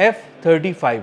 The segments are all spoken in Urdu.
F-35।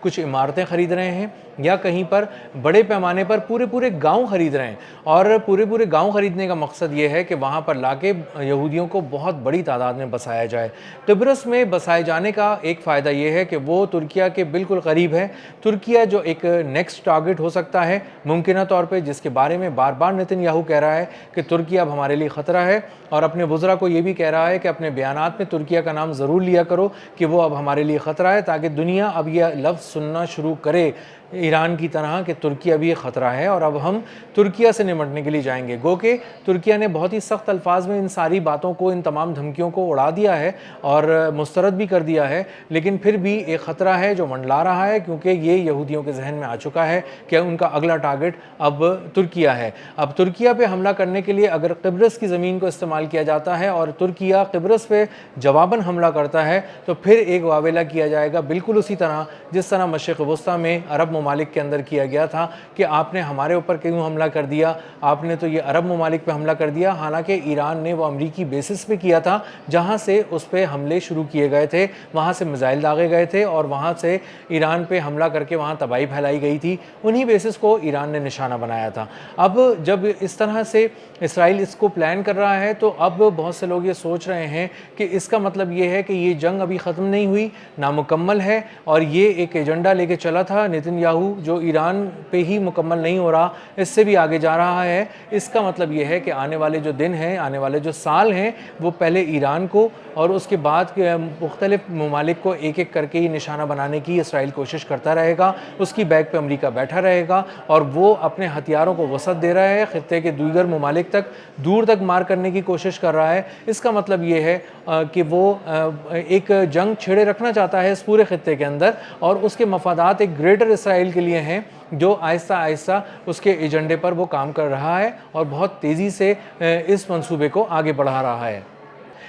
کچھ عمارتیں خرید رہے ہیں, یا کہیں پر بڑے پیمانے پر پورے گاؤں خرید رہے ہیں. اور پورے گاؤں خریدنے کا مقصد یہ ہے کہ وہاں پر لا کے یہودیوں کو بہت بڑی تعداد میں بسایا جائے. قبرص میں بسائے جانے کا ایک فائدہ یہ ہے کہ وہ ترکیہ کے بالکل قریب ہے. ترکیہ جو ایک نیکسٹ ٹارگٹ ہو سکتا ہے ممکنہ طور پہ, جس کے بارے میں بار بار نتن یاہو کہہ رہا ہے کہ ترکیہ اب ہمارے لیے خطرہ ہے, اور اپنے وزراء کو یہ بھی کہہ رہا ہے کہ اپنے بیانات میں ترکیہ کا نام ضرور لیا کرو کہ وہ اب ہمارے لیے خطرہ ہے, تاکہ دنیا اب یہ لفظ سننا شروع کرے ایران کی طرح کہ ترکیہ بھی خطرہ ہے اور اب ہم ترکیہ سے نمٹنے کے لیے جائیں گے. گو کہ ترکیہ نے بہت ہی سخت الفاظ میں ان ساری باتوں کو, ان تمام دھمکیوں کو اڑا دیا ہے اور مسترد بھی کر دیا ہے, لیکن پھر بھی ایک خطرہ ہے جو منڈلا رہا ہے, کیونکہ یہ یہودیوں کے ذہن میں آ چکا ہے کہ ان کا اگلا ٹارگٹ اب ترکیہ ہے. اب ترکیہ پہ حملہ کرنے کے لیے اگر قبرص کی زمین کو استعمال کیا جاتا ہے اور ترکیہ قبرص پہ جواباً حملہ کرتا ہے, تو پھر ایک واویلا کیا جائے گا بالکل اسی طرح جس طرح مشرق وسطیٰ میں عرب ممالک کے اندر کیا گیا تھا کہ آپ نے ہمارے اوپر کیوں حملہ کر دیا, آپ نے تو یہ عرب ممالک پہ حملہ کر دیا, حالانکہ ایران نے وہ امریکی بیسس پہ کیا تھا جہاں سے اس پہ حملے شروع کیے گئے تھے, وہاں سے میزائل داغے گئے تھے اور وہاں سے ایران پہ حملہ کر کے وہاں تباہی پھیلائی گئی تھی. انہی بیسس کو ایران نے نشانہ بنایا تھا. اب جب اس طرح سے اسرائیل اس کو پلان کر رہا ہے تو اب بہت سے لوگ یہ سوچ رہے ہیں کہ اس کا مطلب یہ ہے کہ یہ جنگ ابھی ختم نہیں ہوئی, نامکمل ہے, اور یہ ایک ایجنڈا لے کے چلا تھا نتن یاہو جو ایران پہ ہی مکمل نہیں ہو رہا, اس سے بھی آگے جا رہا ہے. اس کا مطلب یہ ہے کہ آنے والے جو دن ہیں, آنے والے جو سال ہیں, وہ پہلے ایران کو اور اس کے بعد مختلف ممالک کو ایک ایک کر کے ہی نشانہ بنانے کی اسرائیل کوشش کرتا رہے گا. اس کی بیک پہ امریکہ بیٹھا رہے گا اور وہ اپنے ہتھیاروں کو وسعت دے رہا ہے, خطے کے دیگر ممالک تک دور تک مار کرنے کی کوشش کر رہا ہے. اس کا مطلب یہ ہے کہ وہ ایک جنگ چھیڑے رکھنا چاہتا ہے اس پورے خطے کے اندر, اور اس کے مفادات ایک گریٹر اسرائیل کے لیے ہیں جو آہستہ آہستہ اس کے ایجنڈے پر وہ کام کر رہا ہے اور بہت تیزی سے اس منصوبے کو آگے بڑھا رہا ہے.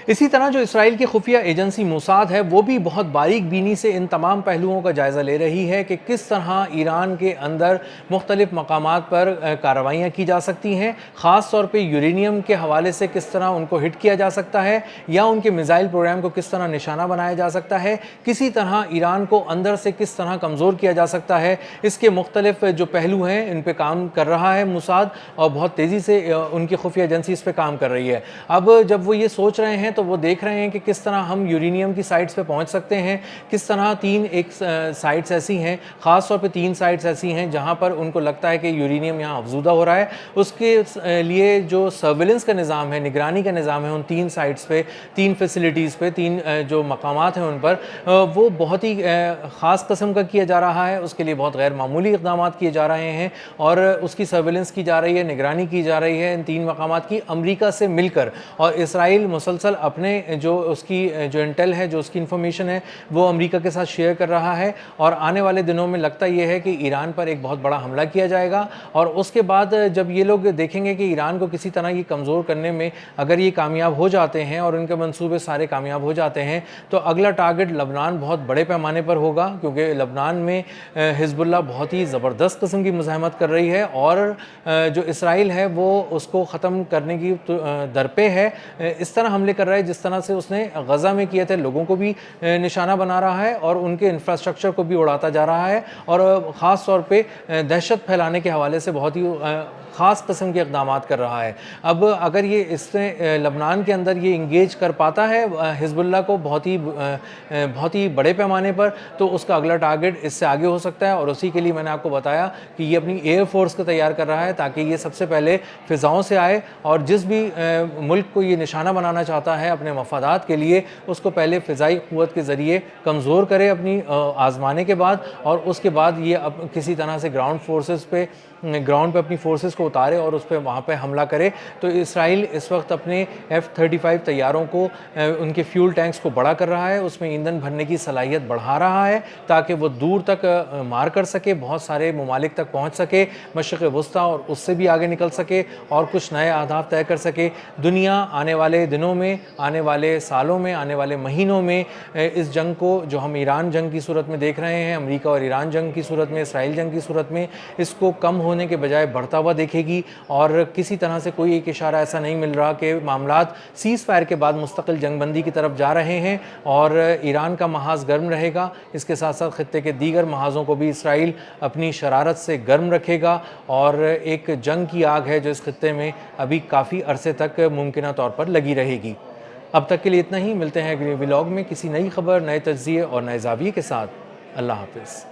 اسی طرح جو اسرائیل کی خفیہ ایجنسی موساد ہے وہ بھی بہت باریک بینی سے ان تمام پہلوؤں کا جائزہ لے رہی ہے کہ کس طرح ایران کے اندر مختلف مقامات پر کارروائیاں کی جا سکتی ہیں, خاص طور پہ یورینیم کے حوالے سے کس طرح ان کو ہٹ کیا جا سکتا ہے, یا ان کے میزائل پروگرام کو کس طرح نشانہ بنایا جا سکتا ہے, کسی طرح ایران کو اندر سے کس طرح کمزور کیا جا سکتا ہے. اس کے مختلف جو پہلو ہیں ان پہ کام کر رہا ہے موساد, اور بہت تیزی سے ان کی خفیہ ایجنسی اس پہ کام کر رہی ہے. اب جب وہ یہ سوچ رہے ہیں تو وہ دیکھ رہے ہیں کہ کس طرح ہم یورینیم کی سائٹس پہ پہنچ سکتے ہیں, کس طرح ایک سائٹس ایسی ہیں, خاص طور پہ 3 سائٹس ایسی ہیں جہاں پر ان کو لگتا ہے کہ یورینیم یہاں افزودہ ہو رہا ہے. اس کے لیے جو سرویلنس کا نظام ہے, نگرانی کا نظام ہے ان 3 سائٹس پہ, 3 فیسلٹیز پہ, 3 جو مقامات ہیں ان پر, وہ بہت ہی خاص قسم کا کیا جا رہا ہے. اس کے لیے بہت غیر معمولی اقدامات کیے جا رہے ہیں اور اس کی سرویلنس کی جا رہی ہے, نگرانی کی جا رہی ہے ان 3 مقامات کی امریکہ سے مل کر. اور اسرائیل مسلسل اپنے جو اس کی جو انٹیل ہے, جو اس کی انفارمیشن ہے, وہ امریکہ کے ساتھ شیئر کر رہا ہے. اور آنے والے دنوں میں لگتا یہ ہے کہ ایران پر ایک بہت بڑا حملہ کیا جائے گا, اور اس کے بعد جب یہ لوگ دیکھیں گے کہ ایران کو کسی طرح یہ کمزور کرنے میں اگر یہ کامیاب ہو جاتے ہیں اور ان کے منصوبے سارے کامیاب ہو جاتے ہیں, تو اگلا ٹارگٹ لبنان بہت بڑے پیمانے پر ہوگا, کیونکہ لبنان میں حزب اللہ بہت ہی زبردست قسم کی مزاحمت کر رہی ہے اور جو اسرائیل ہے وہ اس کو ختم کرنے کی درپے ہے. اس طرح حملے کر رہا ہے جس طرح سے اس نے غزہ میں کیے تھے, لوگوں کو بھی نشانہ بنا رہا ہے اور ان کے انفراسٹرکچر کو بھی اڑاتا جا رہا ہے, اور خاص طور پہ دہشت پھیلانے کے حوالے سے بہت ہی خاص قسم کے اقدامات کر رہا ہے. اب اگر یہ اس نے لبنان کے اندر یہ انگیج کر پاتا ہے حزب اللہ کو بہت ہی بڑے پیمانے پر, تو اس کا اگلا ٹارگٹ اس سے آگے ہو سکتا ہے. اور اسی کے لیے میں نے آپ کو بتایا کہ یہ اپنی ایئر فورس کو تیار کر رہا ہے تاکہ یہ سب سے پہلے فضاؤں سے آئے, اور جس بھی ملک کو یہ نشانہ بنانا چاہتا ہے اپنے مفادات کے لیے, اس کو پہلے فضائی قوت کے ذریعے کمزور کرے اپنی آزمانے کے بعد, اور اس کے بعد یہ کسی طرح سے گراؤنڈ پہ اپنی فورسز کو اتارے اور اس پہ وہاں پہ حملہ کرے. تو اسرائیل اس وقت اپنے F-35 طیاروں کو, ان کے فیول ٹینکس کو بڑا کر رہا ہے, اس میں ایندھن بھرنے کی صلاحیت بڑھا رہا ہے تاکہ وہ دور تک مار کر سکے, بہت سارے ممالک تک پہنچ سکے, مشرق وسطیٰ اور اس سے بھی آگے نکل سکے اور کچھ نئے اہداف طے کر سکے. دنیا آنے والے دنوں میں, آنے والے سالوں میں, آنے والے مہینوں میں اس جنگ کو جو ہم ایران جنگ کی صورت میں دیکھ رہے ہیں, امریکہ اور ایران جنگ کی صورت میں, اسرائیل جنگ کی صورت میں, اس کو کم ہونے کے بجائے بڑھتا ہوا دیکھے گی، اور کسی طرح سے کوئی ایک اشارہ ایسا نہیں مل رہا کہ معاملات سیز فائر کے بعد مستقل جنگ بندی کی طرف جا رہے ہیں، اور ایران کا محاذ گرم رہے گا۔ اس کے ساتھ ساتھ خطے کے دیگر محاذوں کو بھی اسرائیل اپنی شرارت سے گرم رکھے گا، اور ایک جنگ کی آگ ہے جو اس خطے میں ابھی کافی عرصے تک ممکنہ طور پر لگی رہے گی۔ اب تک کے لیے اتنا ہی، ملتے ہیں اگلے ولاگ میں کسی نئی خبر، نئے تجزیے اور نئے زاویے کے ساتھ۔ اللہ حافظ۔